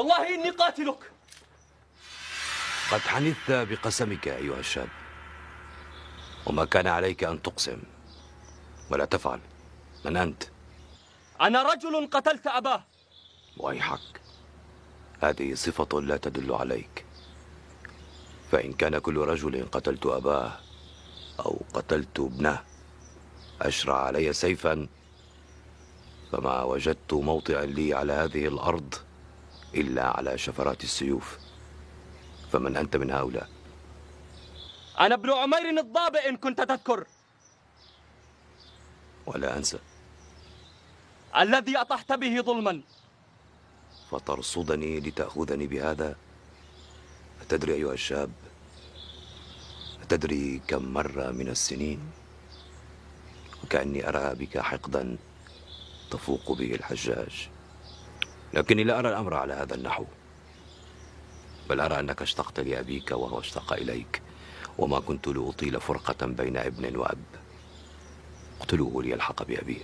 والله إني قاتلك. قد حنثت بقسمك أيها الشاب، وما كان عليك أن تقسم. ولا تفعل. من أنت؟ أنا رجل قتلت أباه. ويحك، هذه صفة لا تدل عليك. فإن كان كل رجل قتلت أباه أو قتلت ابنه أشرع علي سيفا، فما وجدت موطئا لي على هذه الأرض إلا على شفرات السيوف. فمن أنت من هؤلاء؟ أنا ابن عمير الضابئ إن كنت تذكر. ولا أنسى. الذي أطحت به ظلما. فترصدني لتأخذني بهذا؟ أتدري أيها الشاب، أتدري كم مر من السنين؟ وكأني أرى بك حقدا تفوق به الحجاج. لكني لا أرى الأمر على هذا النحو، بل أرى أنك اشتقت لأبيك وهو اشتاق إليك، وما كنت لأطيل فرقة بين ابن وأب. اقتلوه ليلحق بأبيه.